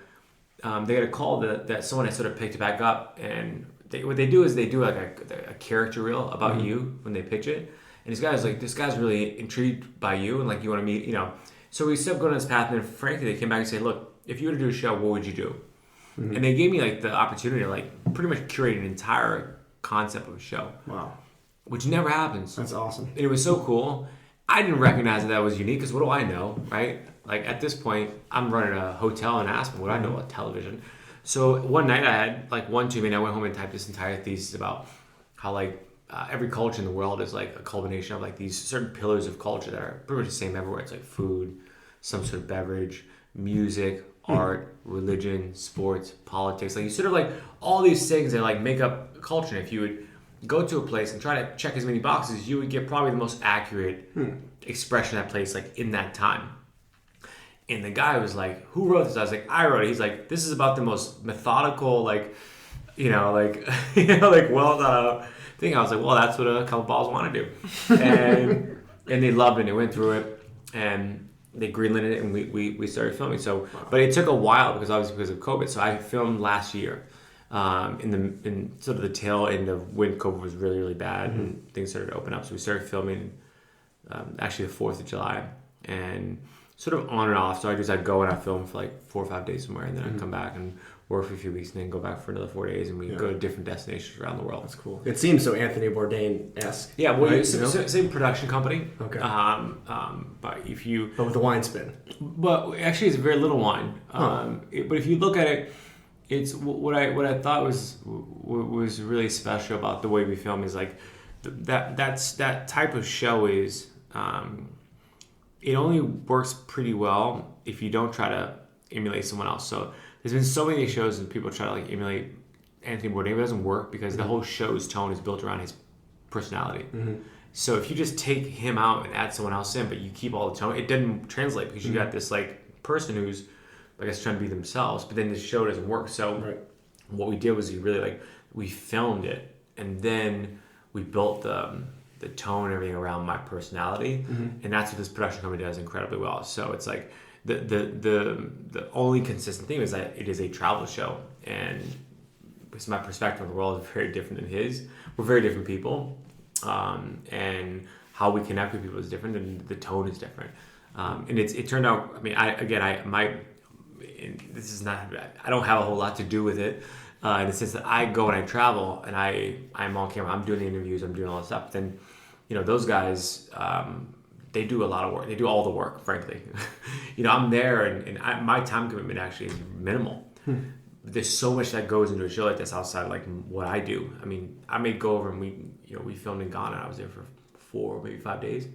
they got a call that someone had sort of picked it back up, and what they do is they do like a character reel about you when they pitch it. And this guy's really intrigued by you, and like you want to meet, So we started going on this path, and then frankly, they came back and said, look, if you were to do a show, what would you do? And they gave me like the opportunity to like pretty much curate an entire concept of a show. Wow. Which never happens. That's awesome. And it was so cool. I didn't recognize that was unique, because what do I know, right? Like at this point, I'm running a hotel in Aspen. What do I know about television? So one night I had like one too many. I went home and typed this entire thesis about how like every culture in the world is like a culmination of like these certain pillars of culture that are pretty much the same everywhere. It's like food, some sort of beverage, music, art, religion, sports, politics. Like you sort of like all these things that like make up culture. And if you would go to a place and try to check as many boxes, you would get probably the most accurate expression of that place like in that time. And the guy was like, who wrote this? I was like, I wrote it. He's like, this is about the most methodical, like well thought out thing. I was like, well, that's what a couple balls want to do. And they loved it, and they went through it, and they greenlit it, and we started filming. So, but it took a while because of COVID. So I filmed last year, in sort of the tail end of when COVID was really, really bad and things started to open up. So we started filming, actually the 4th of July, and sort of on and off. So I'd go and I'd film for like 4 or 5 days somewhere, and then I'd come back and work for a few weeks, and then go back for another 4 days, and we'd go to different destinations around the world. That's cool. It seems so Anthony Bourdain-esque. Yeah, well, right? Same production company. Okay. But with the wine spin. But actually, it's a very little wine. But if you look at it, It's what I thought was really special about the way we film is like that type of show is it only works pretty well if you don't try to emulate someone else. So there's been so many shows and people try to like emulate Anthony Bourdain, but it doesn't work because the whole show's tone is built around his personality. So if you just take him out and add someone else in, but you keep all the tone, it doesn't translate because you got this like person who's, I guess, trying to be themselves, but then the show doesn't work. So what we did was we filmed it, and then we built the tone and everything around my personality, and that's what this production company does incredibly well. So it's like the only consistent thing is that it is a travel show, and because my perspective of the world is very different than his. We're very different people, and how we connect with people is different, and the tone is different. And it turned out. I mean, this is not. I don't have a whole lot to do with it, in the sense that I go and I travel and I'm on camera. I'm doing the interviews. I'm doing all this stuff. Then, those guys, they do a lot of work. They do all the work, frankly. I'm there, and my time commitment actually is minimal. There's so much that goes into a show like this outside of like what I do. I mean, I may go over and we filmed in Ghana. I was there for 4, maybe 5 days,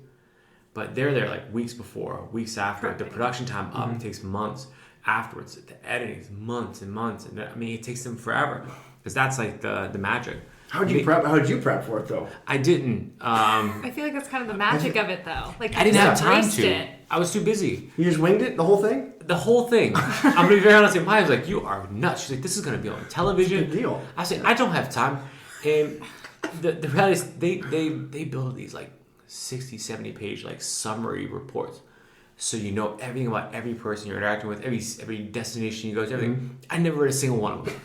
but they're there like weeks before, weeks after. The production time up takes months. Afterwards, the editing is months and months, and I mean it takes them forever because that's like the magic. How did you prep for it though? I didn't. I feel like that's kind of the magic of it though. Like I didn't have time to. to. I was too busy. You just winged it, the whole thing? The whole thing. I'm gonna be very honest. And Maya was like, "You are nuts." She's like, "This is gonna be on television." It's a big deal. I said, "I don't have time." And the reality is, they build these like 60, 70 page like summary reports. So you know everything about every person you're interacting with, every destination you go to, everything. I never read a single one of them.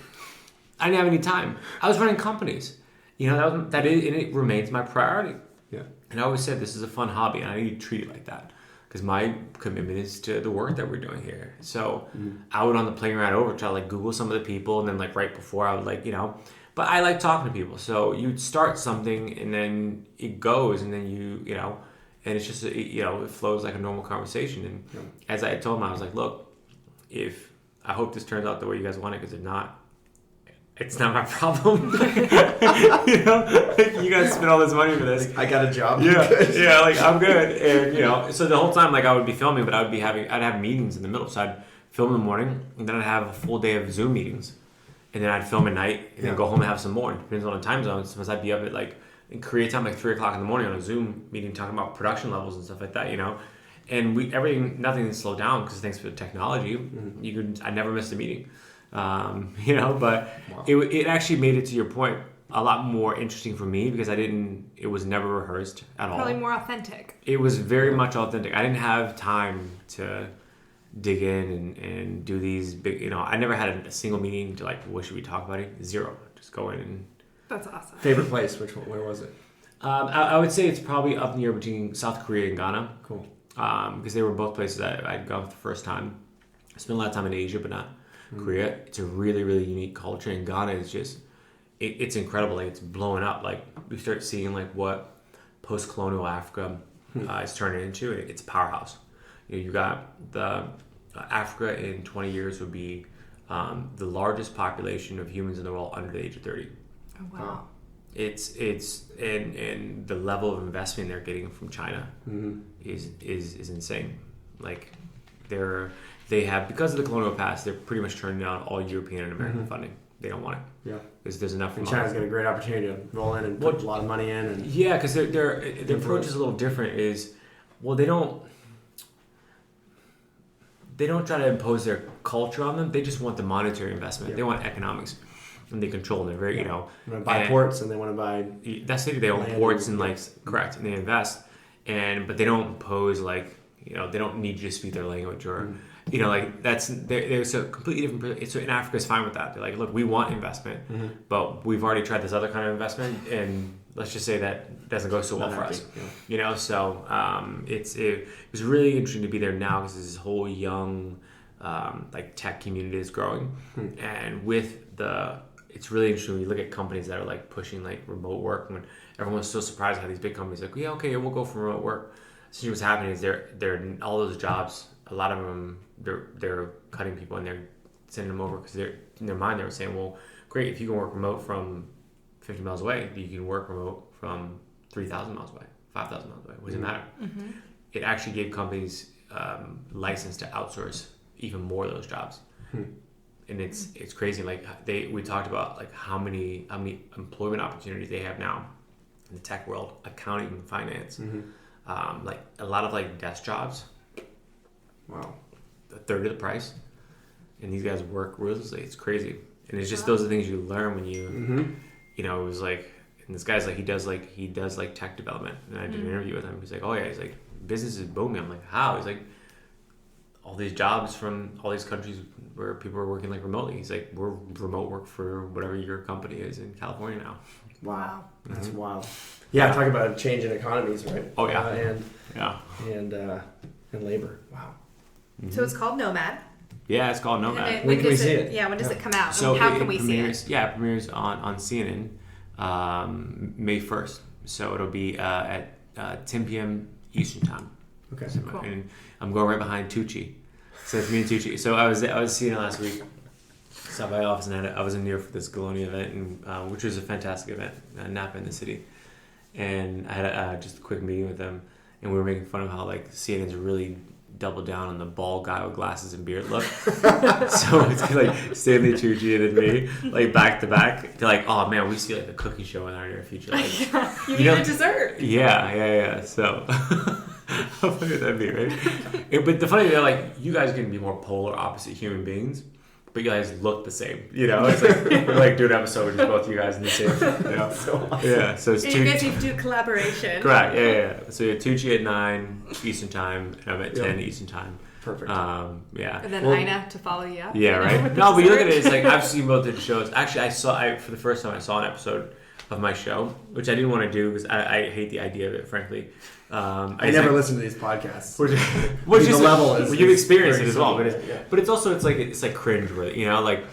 I didn't have any time. I was running companies. And it remains my priority. Yeah. And I always said this is a fun hobby, and I need to treat it like that because my commitment is to the work that we're doing here. So I would on the plane ride over try to like Google some of the people, and then like right before I would like but I like talking to people. So you'd start something, and then it goes, and then and it's just, it flows like a normal conversation. And as I told him, I was like, look, I hope this turns out the way you guys want it, because if not, it's not my problem. You guys spend all this money for this. I got a job. Yeah, like I'm good. And, so the whole time, like I would be filming, but I'd have meetings in the middle. So I'd film in the morning, and then I'd have a full day of Zoom meetings. And then I'd film at night, and then go home and have some more. It depends on the time zone. Sometimes I'd be up at in Korea time, like 3 o'clock in the morning on a Zoom meeting, talking about production levels and stuff like that, And nothing slowed down because thanks to the technology, I never missed a meeting, But wow. It actually made it, to your point, a lot more interesting for me because it was never rehearsed at all. Probably more authentic. It was very much authentic. I didn't have time to dig in and do these big, I never had a single meeting to like, what should we talk about? Zero. Just go in and. That's awesome. Favorite place? Where was it? I would say it's probably up near between South Korea and Ghana. Cool. Because they were both places that I'd gone for the first time. I spent a lot of time in Asia, but not Korea. It's a really, really unique culture, and Ghana is just, it's incredible. Like, it's blowing up. Like, we start seeing like what post-colonial Africa is turning into. It's a powerhouse. You got the Africa in 20 years would be the largest population of humans in the world under the age of 30. Oh, wow. It's and the level of investment they're getting from China is insane. Like they have, because of the colonial past, they're pretty much turning down all European and American funding. They don't want it. Yeah, because there's enough. And China's got a great opportunity to roll in and put a lot of money in. And because their approach is a little different. They don't try to impose their culture on them. They just want the monetary investment. Yeah. They want economics. And they control them. They're very, They want to buy ports, and they want to buy. That's it. They own ports and correct, and they invest, but they don't impose they don't need you to speak their language or, there's a completely different. So in Africa is fine with that. They're like, look, we want investment, but we've already tried this other kind of investment, and let's just say that doesn't go so well for us. Yeah. So it was really interesting to be there now because this whole young, tech community is growing, and with it's really interesting when you look at companies that are like pushing like remote work, when everyone's so surprised how these big companies are like, yeah, okay, we'll go for remote work. So what's happening is they're all those jobs, a lot of them they're cutting people and they're sending them over because in their mind they were saying, well, great, if you can work remote from 50 miles away, you can work remote from 3,000 miles away, 5,000 miles away. What does it matter? Mm-hmm. It actually gave companies license to outsource even more of those jobs. And it's crazy. Like we talked about like how many employment opportunities they have now in the tech world, accounting, finance, like a lot of like desk jobs. Wow, a third of the price, and these guys work ruthlessly. It's crazy, and it's just those are the things you learn when you, you know, it was like, and this guy's like he does like tech development, and I did an interview with him. He's like, oh yeah, he's like business is booming. I'm like, how? He's like, all these jobs from all these countries where people are working like remotely. He's like, we're remote work for whatever your company is in California now. Wow, that's wild. Yeah, talk about a change in economies, right? Oh yeah, and labor. Wow. So it's called Nomad. Yeah, it's called Nomad. When can we see it? Yeah, when does it come out? So how can we see it? Yeah, it premieres on CNN May 1st. So it'll be at 10 p.m. Eastern time. Okay. So cool. And I'm going right behind Tucci. So it's me and Tucci. So I was seeing it last week. Stopped by the office and I was in New York for this Galoni event, and which was a fantastic event, Napa in the city. And I had just a quick meeting with them, and we were making fun of how like CNN's really doubled down on the bald guy with glasses and beard look. So it's like Stanley Tucci and then me, like back to back. They're like, oh man, we see like a cooking show in our near future. Like, you need a dessert. Yeah. So how funny would that be, right? But the funny thing, they're like, you guys can be more polar opposite human beings, but you guys look the same. You know, it's like we're like doing an episode with just both you guys in the same. You know? So awesome. Yeah. So it's you guys need to do collaboration. Correct. Yeah. So you're Tucci at 9 Eastern time, and I'm at 10 Eastern time. Perfect. Yeah. And then Ina to follow you up. Yeah. Right. No, but you look at it. It's like I've seen both the shows. Actually, for the first time I saw an episode of my show, which I didn't want to do because I hate the idea of it, frankly. I never listen to these podcasts. Which is the level is. You've experienced it as well, but but it's also it's like cringe worthy, you know, like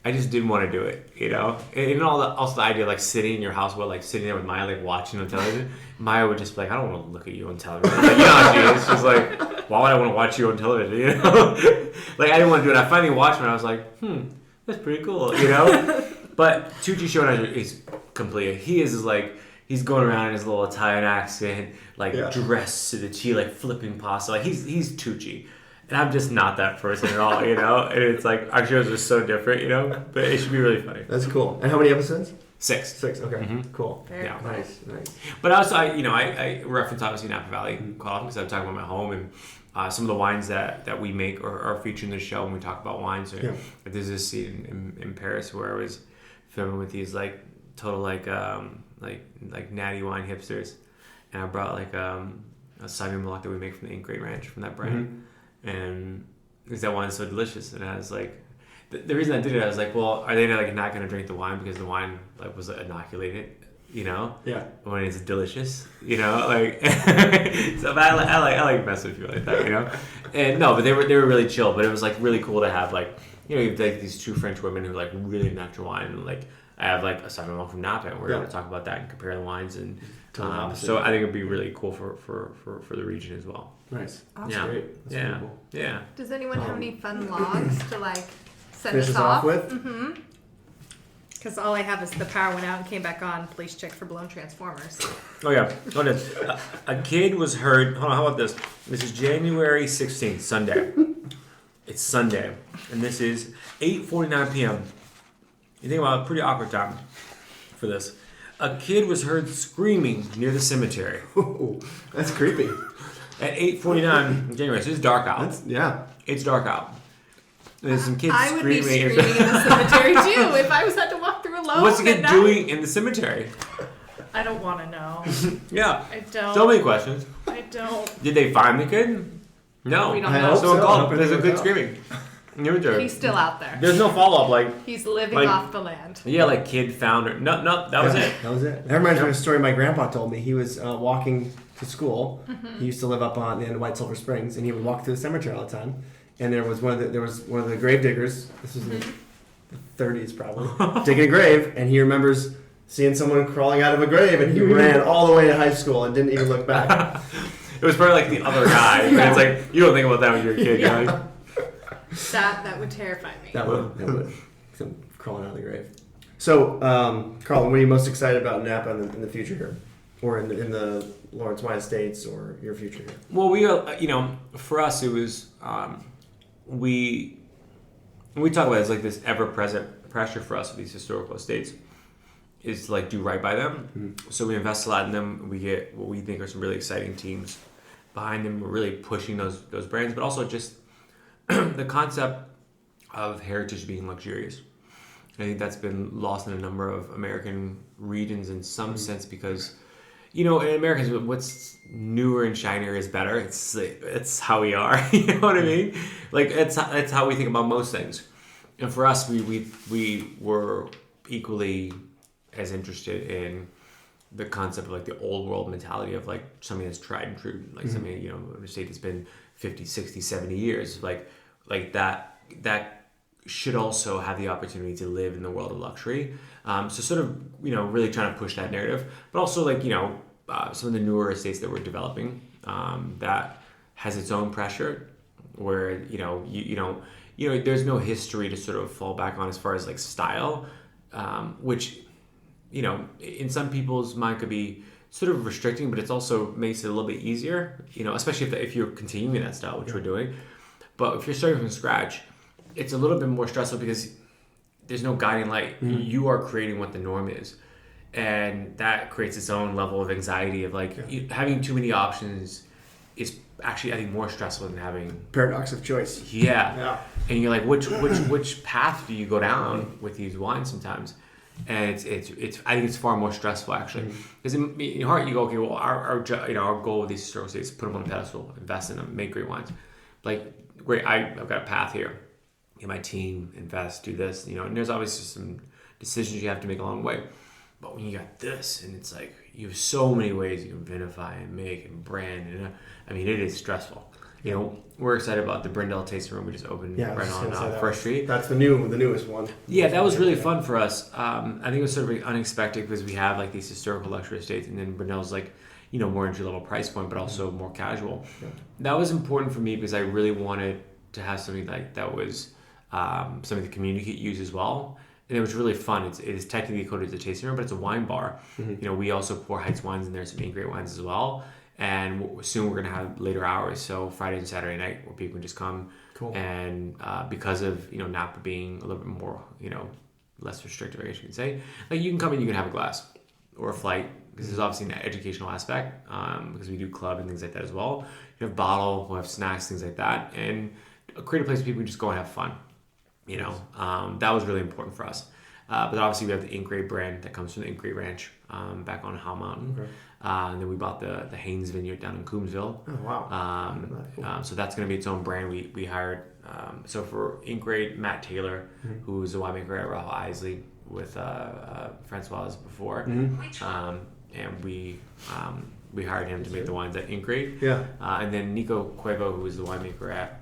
I just didn't want to do it, you know, and also the idea of like sitting in your house, like sitting there with Maya, like watching on television. Maya would just be like, I don't want to look at you on television. Like, you know how she is. She's like, why would I want to watch you on television? You know, like I didn't want to do it. I finally watched it, and I was like, that's pretty cool, you know. But Tucci show is complete. He is like. He's going around in his little Italian accent, like dressed to the T, like flipping pasta. Like he's Tucci, and I'm just not that person at all, you know. And it's like our shows are so different, you know. But it should be really funny. That's cool. And how many episodes? 6. Okay. Cool. Very cool. Nice. But also, I reference obviously Napa Valley quite often because I'm talking about my home and some of the wines that we make are featured in the show when we talk about wines. Or, there's this scene in Paris where I was filming with these like total like natty wine hipsters, and I brought like a Sauvignon Blanc that we make from the 8th Grade Ranch from that brand, and because that wine's so delicious, and I was like, the reason I did it, I was like, well, are they like not going to drink the wine because the wine like was inoculated, you know? Yeah. When it's delicious, you know, like. So I like messing with people like that, you know. And no, but they were really chill, but it was like really cool to have like, you know, you have like these 2 French women who like really natural wine, and like. I have like a Sauvignon Blanc from Napa, and we're going to talk about that and compare the wines, and so I think it'd be really cool for the region as well. Nice, awesome. Yeah, great. That's really cool. Yeah. Does anyone have any fun logs to like send finish us off with? Because all I have is the power went out and came back on. Please check for blown transformers. Oh yeah, a kid was heard. Hold on, how about this? This is January 16th, Sunday. It's Sunday, and this is 8:49 p.m. You think about a pretty awkward time for this. A kid was heard screaming near the cemetery. Ooh, that's creepy. At 8:49 in January, so it's dark out. It's dark out. There's some kids I would screaming. be screaming in the cemetery too if I was had to walk through alone. What's the kid doing in the cemetery? I don't want to know. Yeah. I don't. So many questions. I don't. Did they find the kid? No. We don't know. Someone called. There's a kid screaming. He's still out there. There's no follow up. Like he's living off the land. Yeah, like kid found her. No, that was it. That was it. That reminds me of a story my grandpa told me. He was walking to school. He used to live up on the end of White Silver Springs, and he would walk through the cemetery all the time. And there was one of the grave diggers. This was in the 30s probably, digging a grave, and he remembers seeing someone crawling out of a grave, and he ran all the way to high school and didn't even look back. It was probably like the other guy. And it's like you don't think about that when you're a kid, right? That would terrify me. That would. Come crawling out of the grave. So, Carlton, what are you most excited about Napa in the future here? Or in the Lawrence Wine Estates or your future here? Well, we for us, it was, we talk about it, it's like this ever-present pressure for us with these historical estates is to like do right by them. Mm-hmm. So we invest a lot in them. We get what we think are some really exciting teams behind them. We're really pushing those brands, but also just the concept of heritage being luxurious. I think that's been lost in a number of American regions in some sense because, in Americans, what's newer and shinier is better. It's how we are. You know what I mean? Like it's how we think about most things. And for us, we were equally as interested in the concept of like the old world mentality of like something that's tried and true, like something, an estate that's been 50, 60, 70 years, like that should also have the opportunity to live in the world of luxury. So sort of, really trying to push that narrative, but also like, some of the newer estates that we're developing, that has its own pressure where, there's no history to sort of fall back on as far as like style, which, in some people's mind could be sort of restricting, but it's also makes it a little bit easier, especially if you're continuing that style, which we're doing. But if you're starting from scratch, it's a little bit more stressful because there's no guiding light. Mm-hmm. You are creating what the norm is. And that creates its own level of anxiety of like having too many options is actually, I think, more stressful than having paradox of choice. Yeah. And you're like, which path do you go down with these wines sometimes? And it's I think it's far more stressful actually. Because in your heart you go, okay, well our goal with these historical estates is put them on a pedestal, invest in them, make great wines. Like great, I've got a path here. Get my team, invest, do this, and there's obviously some decisions you have to make along the way. But when you got this, and it's like you have so many ways you can vinify and make and brand, and it is stressful. We're excited about the Brindle tasting room we just opened right on First Street. That's the newest one. Yeah, that was really fun for us. I think it was sort of unexpected because we have like these historical luxury estates, and then Brindle's like, more entry level price point, but also more casual. Yeah. That was important for me because I really wanted to have something like that was something the community could use as well. And it was really fun. It is technically coded as a tasting room, but it's a wine bar. Mm-hmm. We also pour Heitz wines in there, some great wines as well. And soon we're going to have later hours, so Friday and Saturday night, where people can just come. Cool. And because of Napa being a little bit more less restrictive, I guess you can say, like you can come and you can have a glass or a flight. Because there's obviously an educational aspect because we do club and things like that as well. You have bottle, we'll have snacks, things like that, and create a place where people can just go and have fun. That was really important for us. But obviously we have the Ink Ray brand that comes from the Ink Ray Ranch back on Howe Mountain. Okay. And then we bought the Haynes Vineyard down in Coombsville. Oh, wow. So that's going to be its own brand. We hired, so for Ink Ray, Matt Taylor, who's a winemaker at Ralph Isley with Francois before. Mm-hmm. And we hired him to make the wines at Ink Ray. Yeah. And then Nico Cuevo, who was the winemaker at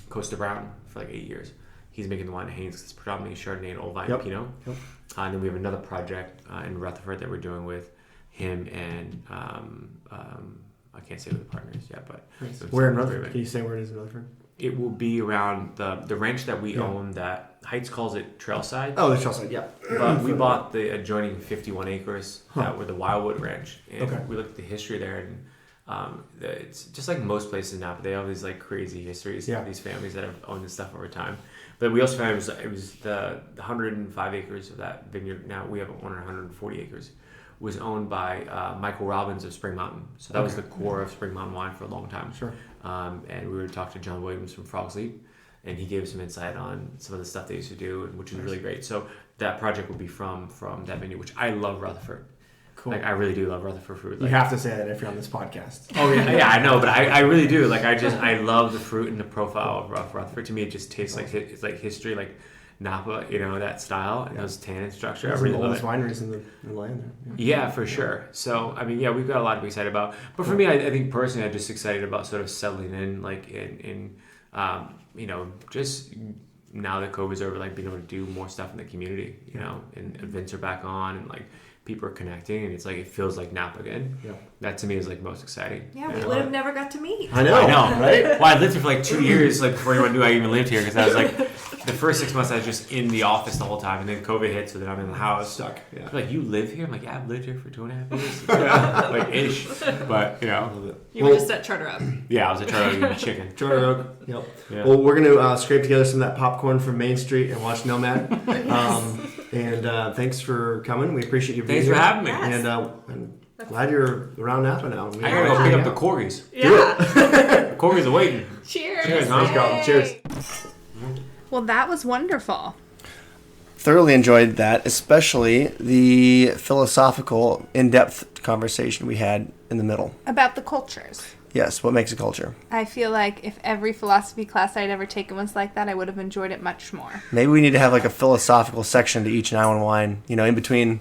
Costa Brown for like 8 years. He's making the wine at Haynes. It's predominantly Chardonnay and Old Vine Pinot. Yep. And then we have another project in Rutherford that we're doing with him and I can't say who the partner is yet, but where in Rutherford? Can you say where it is in Rutherford? It will be around the ranch that we own that Heitz calls it Trailside. Oh, the Trailside, yeah. But we bought the adjoining 51 acres that were the Wildwood Ranch, and we looked at the history there, and it's just like most places now, but they have these like crazy histories of these families that have owned this stuff over time. But we also found it was the 105 acres of that vineyard. Now we have 140 acres. Was owned by Michael Robbins of Spring Mountain. So that was the core of Spring Mountain wine for a long time. Sure. And we were talking to John Williams from Frog's Leap, and he gave some insight on some of the stuff they used to do, which was really great. So that project will be from that vineyard, which I love Rutherford. Cool. Like I really do love Rutherford fruit. You have to say that if you're on this podcast. Oh yeah, I know, but I really do. Like I love the fruit and the profile of Rutherford. To me, it just tastes like it's like history, like Napa, that style and those tannin structure. Those are the oldest wineries in the land there. Yeah, for sure. So we've got a lot to be excited about. But for me, I think personally, I'm just excited about sort of settling in, like in just now that COVID's over, like being able to do more stuff in the community, and events are back on, and like people are connecting, and it's like it feels like Napa again. Yeah. That to me is like most exciting. Yeah, we would have never got to meet. I know, right? Well, I lived here for like 2 years, like before anyone knew I even lived here, because I was like, the first 6 months I was just in the office the whole time, and then COVID hit, so then I'm in the house. Stuck. Yeah. Like, you live here? I'm like, yeah, I've lived here for 2.5 years. Like, ish. But, you know. You were just at Charter Oak. Yeah, I was a Charter Oak chicken. Charter Oak. Yep. Yeah. Well, we're going to scrape together some of that popcorn from Main Street and watch Nomad. And thanks for coming. We appreciate you being Thanks here. for having me. And I'm glad you're around Napa now. I gotta go pick up the corgis. Yeah. The corgis are waiting. Cheers. Cheers, man. Carlton. Cheers. Well, that was wonderful. Thoroughly enjoyed that, especially the philosophical, in-depth conversation we had in the middle. About the cultures. Yes, what makes a culture? I feel like if every philosophy class I'd ever taken was like that, I would have enjoyed it much more. Maybe we need to have like a philosophical section to each Now and Wine, in between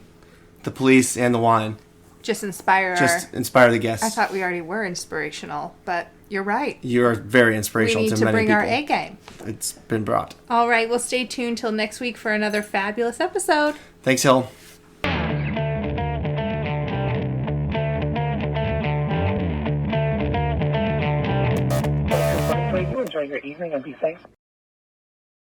the police and the wine. Just inspire inspire the guests. I thought we already were inspirational, but you're right. You are very inspirational We need to to many bring people. our A game. It's been brought. All right, well, stay tuned till next week for another fabulous episode. Thanks, Hill. You enjoy your evening and be safe.